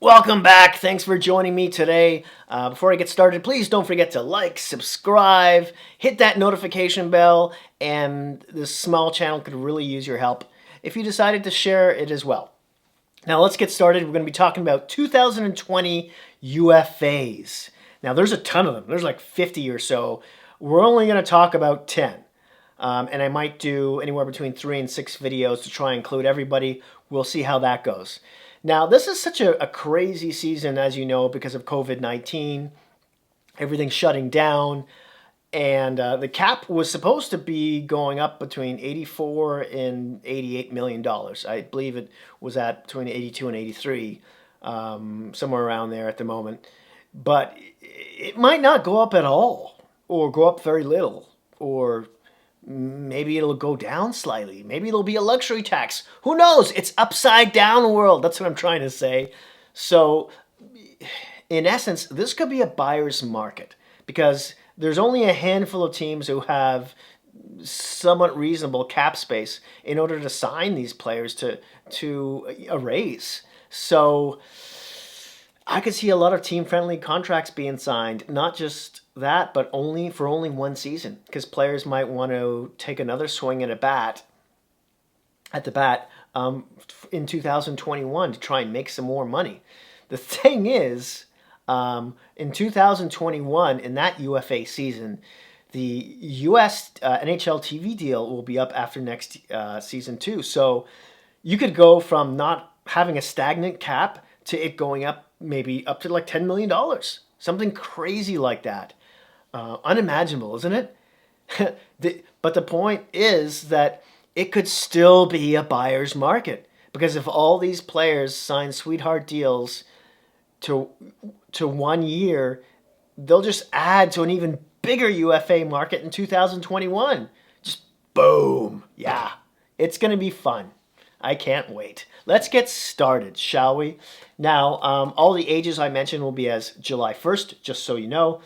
Welcome back. Thanks for joining me today. Before I get started, please don't forget to like, subscribe, hit that notification bell, and this small channel could really use your help if you decided to share it as well. Now let's get started. We're going to be talking about 2020 UFAs. Now there's a ton of them. There's like 50 or so. We're only going to talk about 10. And I might do anywhere between 3 and 6 videos to try and include everybody. We'll see how that goes. Now, this is such a crazy season, as you know, because of COVID-19. Everything's shutting down. And the cap was supposed to be going up between $84 and $88 million. I believe it was at between 82 and 83, somewhere around there at the moment. But it might not go up at all, or go up very little, or maybe it'll go down slightly. Maybe it'll be a luxury tax. Who knows? It's upside down world. That's what I'm trying to say. So, in essence, this could be a buyer's market because there's only a handful of teams who have somewhat reasonable cap space in order to sign these players to a raise. So I could see a lot of team-friendly contracts being signed. Not just that, but only for one season, because players might want to take another swing at the bat in 2021 to try and make some more money. The thing is, in 2021, in that UFA season, the U.S. NHL TV deal will be up after next season too. So you could go from not having a stagnant cap to it going up maybe up to like $10 million. Something crazy like that. Unimaginable, isn't it? But the point is that it could still be a buyer's market. Because if all these players sign sweetheart deals to 1 year, they'll just add to an even bigger UFA market in 2021. Just boom. Yeah, it's going to be fun. I can't wait. Let's get started, shall we? Now, all the ages I mentioned will be as July 1st, just so you know.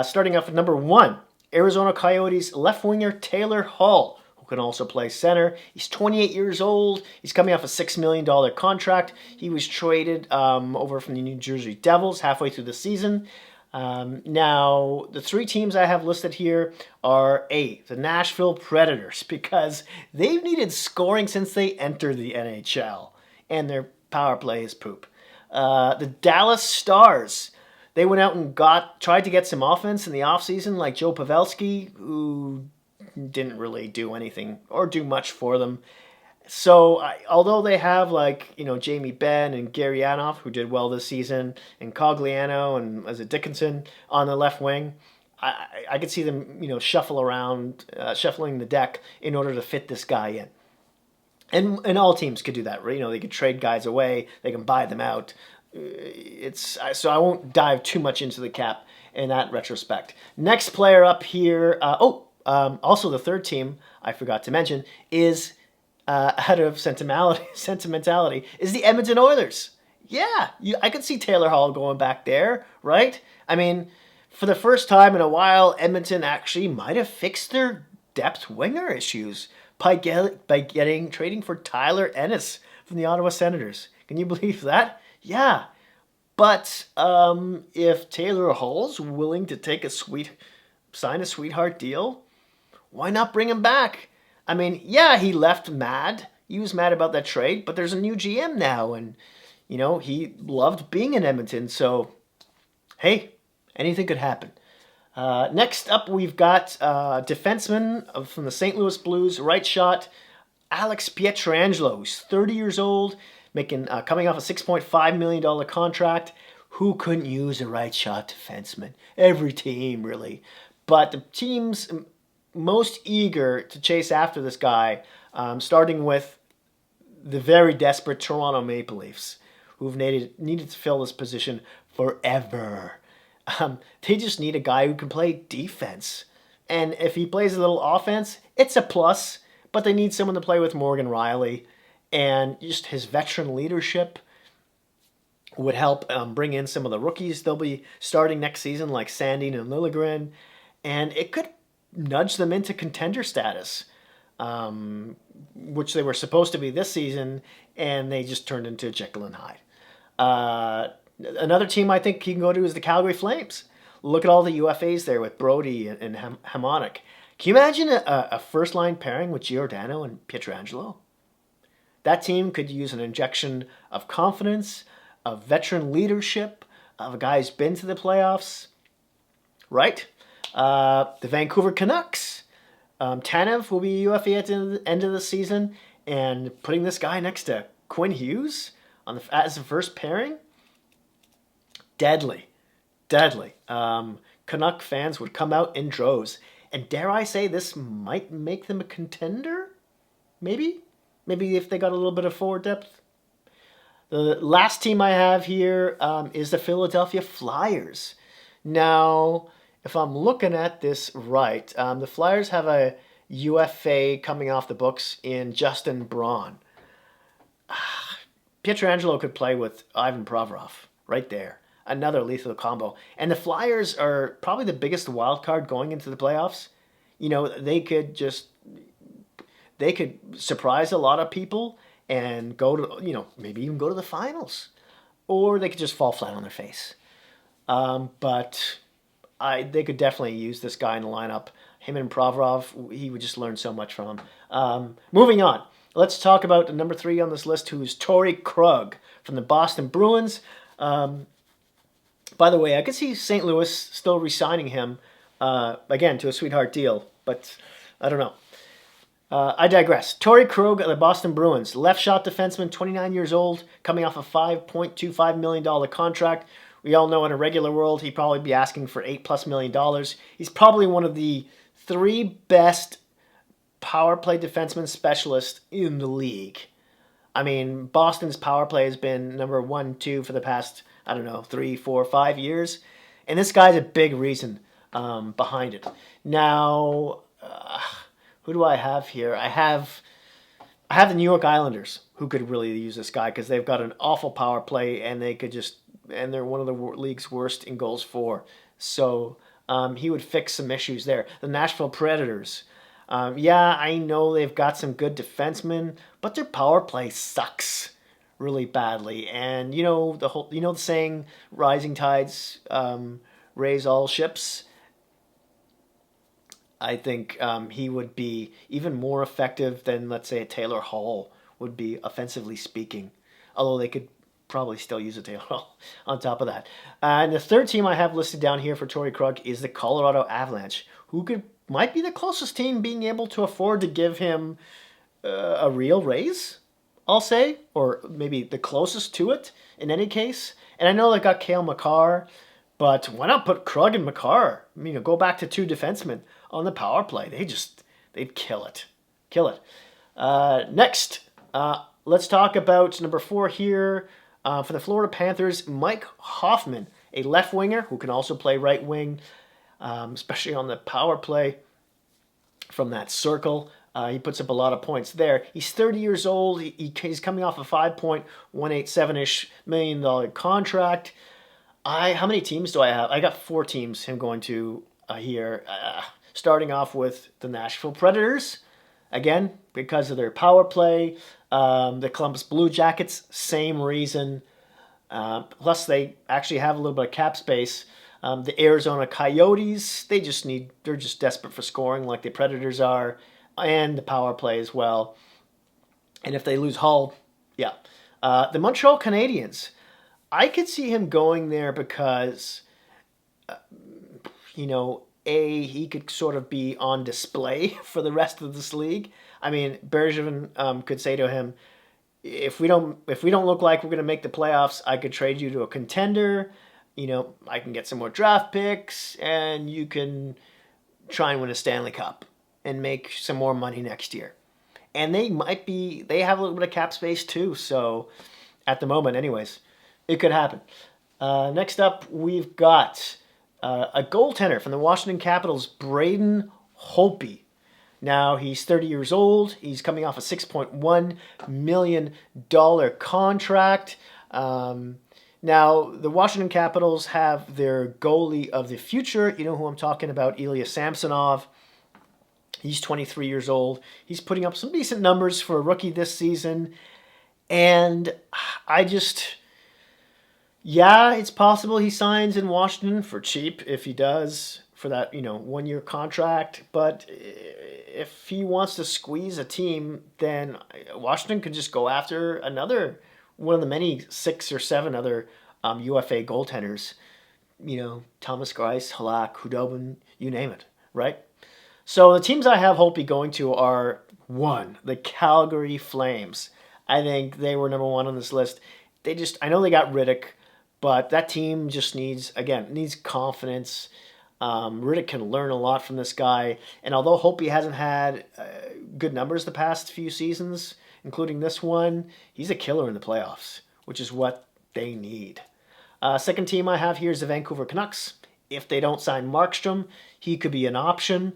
Starting off with number 1, Arizona Coyotes left winger Taylor Hall, who can also play center. He's 28 years old. He's coming off a $6 million contract. He was traded over from the New Jersey Devils halfway through the season. Now, the 3 teams I have listed here are the Nashville Predators, because they've needed scoring since they entered the NHL, and their power play is poop. The Dallas Stars, they went out and tried to get some offense in the offseason, like Joe Pavelski, who didn't really do anything or do much for them. So, although they have Jamie Benn and Gary Anoff, who did well this season, and Cogliano and Dickinson on the left wing, I could see them shuffling the deck in order to fit this guy in. And all teams could do that, right? They could trade guys away, they can buy them out. So I won't dive too much into the cap in that retrospect. Next player up here. Also the third team I forgot to mention is out of sentimentality is the Edmonton Oilers. Yeah, I could see Taylor Hall going back there, right? I mean, for the first time in a while, Edmonton actually might have fixed their depth winger issues by trading for Tyler Ennis from the Ottawa Senators. Can you believe that? Yeah. But if Taylor Hall's willing to sign a sweetheart deal, why not bring him back? I mean, yeah, he left mad. He was mad about that trade, but there's a new GM now, and he loved being in Edmonton. So, hey, anything could happen. Next up, we've got defenseman from the St. Louis Blues, right shot, Alex Pietrangelo, who's 30 years old, coming off a $6.5 million contract. Who couldn't use a right shot defenseman? Every team, really. But the teams most eager to chase after this guy, starting with the very desperate Toronto Maple Leafs, who've needed to fill this position forever. They just need a guy who can play defense. And if he plays a little offense, it's a plus. But they need someone to play with Morgan Riley. And just his veteran leadership would help bring in some of the rookies they'll be starting next season, like Sandin and Liljegren. And it could nudge them into contender status, which they were supposed to be this season, and they just turned into Jekyll and Hyde. Another team I think he can go to is the Calgary Flames. Look at all the UFA's there with Brody and Hamonic. Can you imagine a first line pairing with Giordano and Pietrangelo? That team could use an injection of confidence, of veteran leadership, of a guy who's been to the playoffs, right? The Vancouver Canucks. Tanev will be UFA at the end of the season, and putting this guy next to Quinn Hughes as the first pairing, deadly. Canuck fans would come out in droves. And dare I say, this might make them a contender? Maybe if they got a little bit of forward depth. The last team I have here is the Philadelphia Flyers. Now, if I'm looking at this right, the Flyers have a UFA coming off the books in Justin Braun. Pietrangelo could play with Ivan Provorov right there. Another lethal combo. And the Flyers are probably the biggest wild card going into the playoffs. They could surprise a lot of people and go to, maybe even go to the finals. Or they could just fall flat on their face. But they could definitely use this guy in the lineup. Him and Provorov, he would just learn so much from him. Moving on. Let's talk about the number 3 on this list, who is Torrey Krug from the Boston Bruins. By the way, I could see St. Louis still re-signing him, again, to a sweetheart deal. But I don't know. I digress. Torrey Krug of the Boston Bruins, left shot defenseman, 29 years old, coming off a $5.25 million contract. We all know in a regular world he'd probably be asking for $8+ million. He's probably one of the 3 best power play defenseman specialists in the league. I mean, Boston's power play has been number 1, 2 for the past, 3, 4, 5 years. And this guy's a big reason behind it. Now, who do I have here? I have the New York Islanders, who could really use this guy because they've got an awful power play and they're one of the league's worst in goals for. So he would fix some issues there. The Nashville Predators. I know they've got some good defensemen, but their power play sucks really badly. And the saying, rising tides raise all ships. I think he would be even more effective than, let's say, a Taylor Hall would be, offensively speaking. Although they could probably still use a Taylor Hall on top of that. And the third team I have listed down here for Torrey Krug is the Colorado Avalanche, who might be the closest team being able to afford to give him a real raise, I'll say, or maybe the closest to it in any case. And I know they got Cale Makar, but why not put Krug and Makar? Go back to 2 defensemen on the power play. They'd kill it. Next, let's talk about number 4 here. For the Florida Panthers, Mike Hoffman, a left winger who can also play right wing, especially on the power play from that circle. He puts up a lot of points there. He's 30 years old. He's coming off a $5.187-ish million contract. How many teams do I have? I got 4 teams him going to here. Starting off with the Nashville Predators. Again, because of their power play. The Columbus Blue Jackets, same reason. Plus, they actually have a little bit of cap space. The Arizona Coyotes, they're just desperate for scoring like the Predators are. And the power play as well. And if they lose Hull, yeah. The Montreal Canadiens, I could see him going there because, he could sort of be on display for the rest of this league. I mean, Bergevin could say to him, if we don't look like we're going to make the playoffs, I could trade you to a contender. I can get some more draft picks, and you can try and win a Stanley Cup and make some more money next year. And they have a little bit of cap space too. So at the moment, anyways, it could happen. Next up, we've got a goaltender from the Washington Capitals, Braden Holtby. Now, he's 30 years old. He's coming off a $6.1 million contract. Now, the Washington Capitals have their goalie of the future. You know who I'm talking about, Ilya Samsonov. He's 23 years old. He's putting up some decent numbers for a rookie this season. And Yeah, it's possible he signs in Washington for cheap if he does for that, 1 year contract. But if he wants to squeeze a team, then Washington could just go after another one of the many 6 or 7 other UFA goaltenders. Thomas Greiss, Halak, Hudobin, you name it, right? So the teams I have Holtby going to are one, the Calgary Flames. I think they were number one on this list. I know they got Riddick, but that team just needs confidence. Riddick can learn a lot from this guy, and although Holtby hasn't had good numbers the past few seasons, including this one, he's a killer in the playoffs, which is what they need. Second team I have here is the Vancouver Canucks. If they don't sign Markstrom, he could be an option.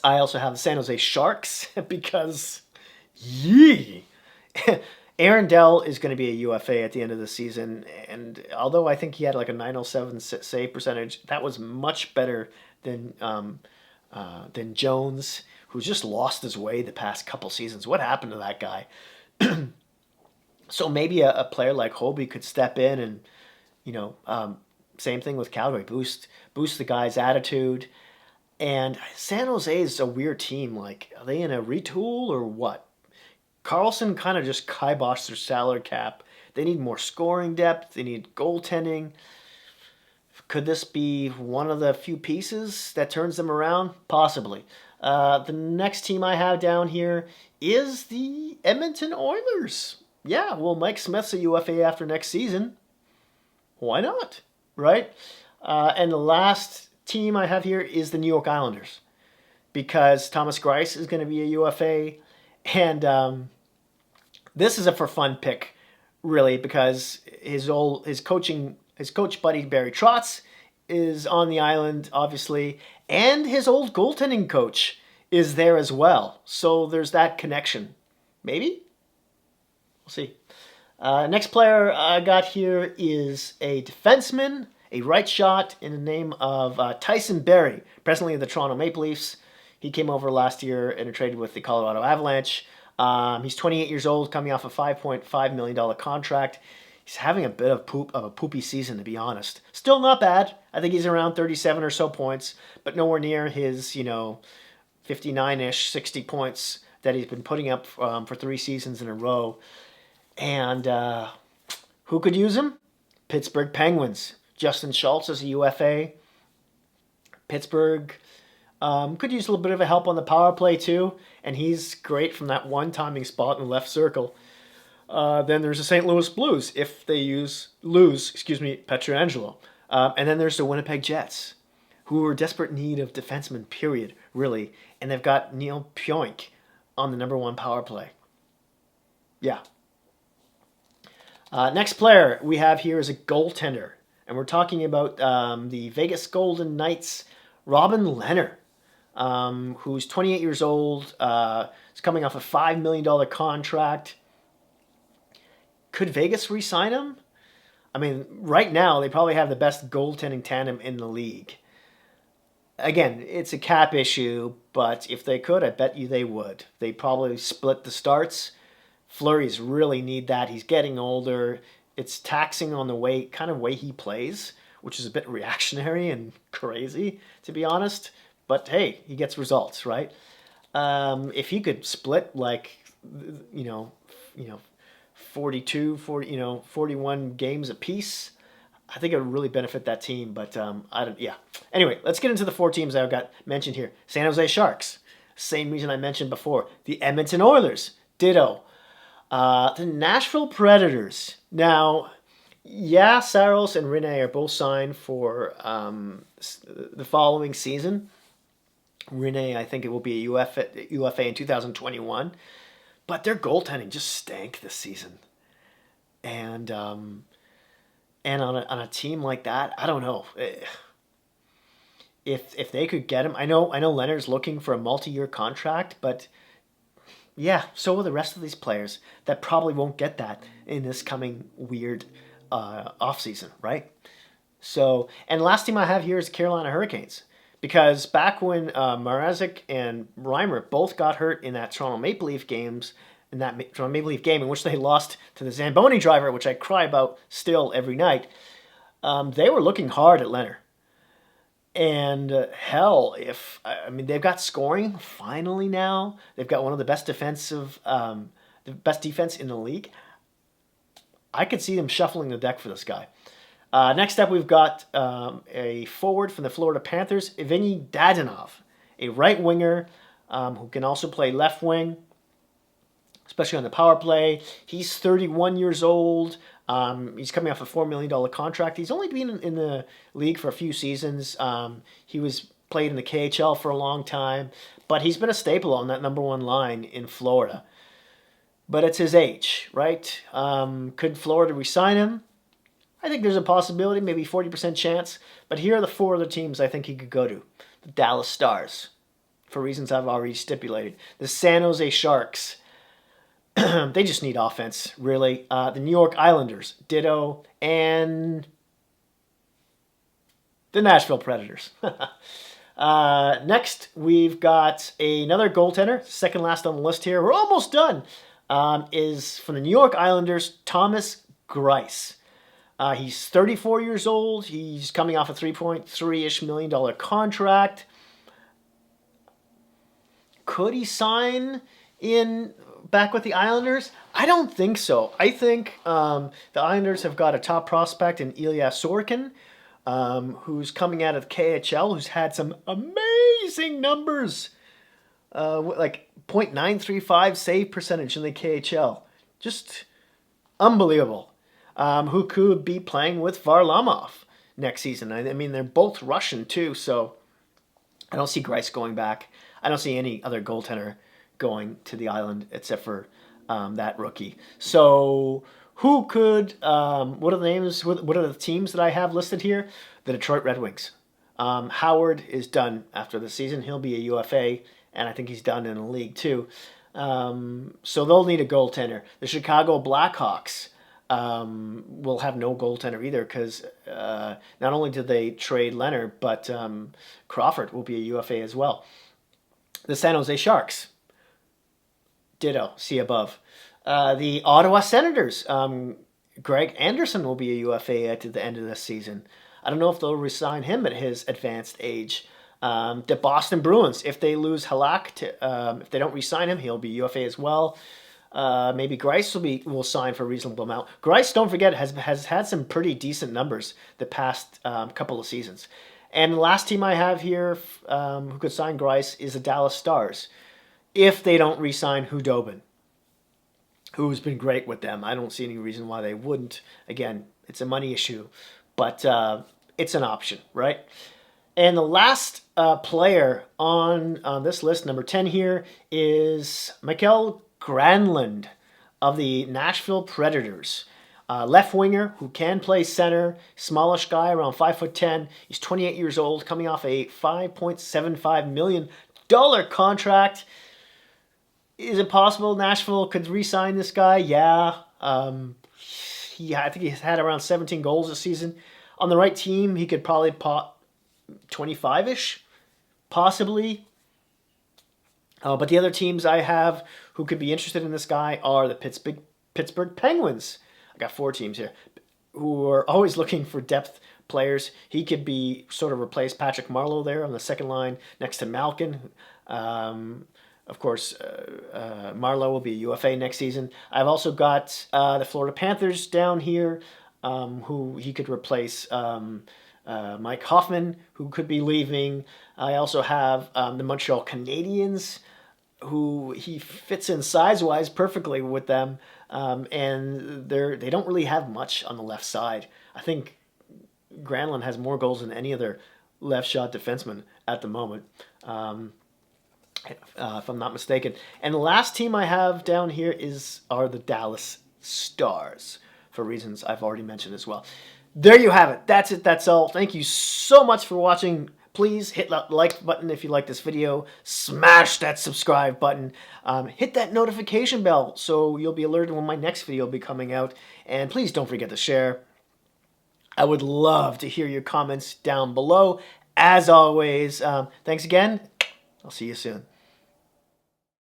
I also have the San Jose Sharks because, yee, Aaron Dell is going to be a UFA at the end of the season, and although I think he had like a 907 save percentage, that was much better than Jones, who's just lost his way the past couple seasons. What happened to that guy? So maybe a player like Holtby could step in and, same thing with Calgary, boost the guy's attitude. And San Jose is a weird team. Like, are they in a retool or what? Carlson kind of just kiboshed their salary cap. They need more scoring depth. They need goaltending. Could this be one of the few pieces that turns them around? Possibly. The next team I have down here is the Edmonton Oilers. Yeah, well, Mike Smith's a UFA after next season. Why not? Right? And the last team I have here is the New York Islanders, because Thomas Greiss is going to be a UFA. And this is a for fun pick, really, because his coach buddy Barry Trotz is on the island, obviously, and his old goaltending coach is there as well. So there's that connection. Maybe? We'll see. Next player I got here is a defenseman, a right shot in the name of Tyson Barrie, presently of the Toronto Maple Leafs. He came over last year and traded with the Colorado Avalanche. He's 28 years old, coming off a $5.5 million contract. He's having a bit of a poopy season, to be honest. Still not bad. I think he's around 37 or so points, but nowhere near his, 59-ish, 60 points that he's been putting up for 3 seasons in a row. And who could use him? Pittsburgh Penguins. Justin Schultz is a UFA. Pittsburgh could use a little bit of a help on the power play too, and he's great from that one-timing spot in the left circle. Then there's the St. Louis Blues if they lose Pietrangelo. And then there's the Winnipeg Jets, who are desperate need of defensemen, period, really. And they've got Neil Pionk on the number 1 power play. Yeah. Next player we have here is a goaltender. And we're talking about the Vegas Golden Knights' Robin Lehner, who's 28 years old. Is coming off a $5 million contract. Could Vegas re-sign him? I mean, right now they probably have the best goaltending tandem in the league. Again, it's a cap issue, but if they could, I bet you they would. They probably split the starts. Fleury's really need that. He's getting older. It's taxing on the way he plays, which is a bit reactionary and crazy, to be honest. But hey, he gets results, right? If he could split 41 games apiece, I think it would really benefit that team. But Anyway, let's get into the 4 teams I've got mentioned here. San Jose Sharks, same reason I mentioned before. The Edmonton Oilers, ditto. The Nashville Predators. Now, yeah, Saros and Rinne are both signed for the following season. Rinne, I think it will be a UFA in 2021. But their goaltending just stank this season. And on a team like that, I don't know. If they could get him, I know Leonard's looking for a multi-year contract, but yeah, so are the rest of these players that probably won't get that in this coming weird offseason, right? So, and last team I have here is Carolina Hurricanes. Because back when Mrazek and Reimer both got hurt in that Toronto Maple Leaf games, in that Toronto Maple Leaf game in which they lost to the Zamboni driver, which I cry about still every night. They were looking hard at Leonard. And hell, they've got scoring finally now. They've got one of the best the best defense in the league. I could see them shuffling the deck for this guy. Next up, we've got a forward from the Florida Panthers, Evgeny Dadonov, a right winger who can also play left wing, especially on the power play. He's 31 years old. He's coming off a $4 million contract. He's only been in the league for a few seasons. He was played in the KHL for a long time, but he's been a staple on that number one line in Florida. But it's his age, right? Could Florida re-sign him? I think there's a possibility, maybe 40% chance. But here are the four other teams I think he could go to. The Dallas Stars, for reasons I've already stipulated. The San Jose Sharks. They just need offense, really. The New York Islanders, ditto. And the Nashville Predators. Next, we've got another goaltender, second last on the list here. We're almost done. Is from the New York Islanders, Thomas Greiss. He's 34 years old. He's coming off a $3.3-ish million contract. Could he sign back with the Islanders? I don't think so. I think the Islanders have got a top prospect in Ilya Sorokin, who's coming out of the KHL, who's had some amazing numbers. Like .935 save percentage in the KHL. Just unbelievable. Who could be playing with Varlamov next season. I mean, they're both Russian too, so I don't see Greiss going back. I don't see any other goaltender going to the island except for that rookie. So who could, what are the names, what are the teams that I have listed here? The Detroit Red Wings. Howard is done after the season. He'll be a UFA, and I think he's done in the league too. So they'll need a goaltender. The Chicago Blackhawks will have no goaltender either because not only did they trade Leonard, but Crawford will be a UFA as well. The San Jose Sharks, ditto, see above. The Ottawa Senators, Greg Anderson will be a UFA at the end of this season. I don't know if they'll resign him at his advanced age. The Boston Bruins, if they lose Halak, if they don't resign him, he'll be UFA as well. Maybe Greiss will sign for a reasonable amount. Greiss, don't forget, has had some pretty decent numbers the past couple of seasons. And the last team I have here who could sign Greiss is the Dallas Stars, if they don't re-sign Hudobin, who's been great with them. I don't see any reason why they wouldn't. Again, it's a money issue, but it's an option, right? And the last player on this list, number 10 here, is Mikael Granlund of the Nashville Predators. Left winger who can play center, smallish guy, around 5'10". He's 28 years old, coming off a $5.75 million contract. Is it possible Nashville could re-sign this guy? Yeah. I think he's had around 17 goals this season. On the right team, he could probably pop 25-ish, possibly. But the other teams I have who could be interested in this guy are the Pittsburgh Penguins. I got 4 teams here who are always looking for depth players. He could be sort of replace Patrick Marleau there on the second line next to Malkin. Of course, Marleau will be a UFA next season. I've also got the Florida Panthers down here, who he could replace Mike Hoffman, who could be leaving. I also have the Montreal Canadiens, who he fits in size-wise perfectly with them, and they don't really have much on the left side. I think Granlund has more goals than any other left-shot defenseman at the moment, if I'm not mistaken. And the last team I have down here are the Dallas Stars, for reasons I've already mentioned as well. There you have it. That's it. That's all. Thank you so much for watching. Please hit that like button if you like this video. Smash that subscribe button. Hit that notification bell so you'll be alerted when my next video will be coming out. And please don't forget to share. I would love to hear your comments down below. As always, thanks again. I'll see you soon.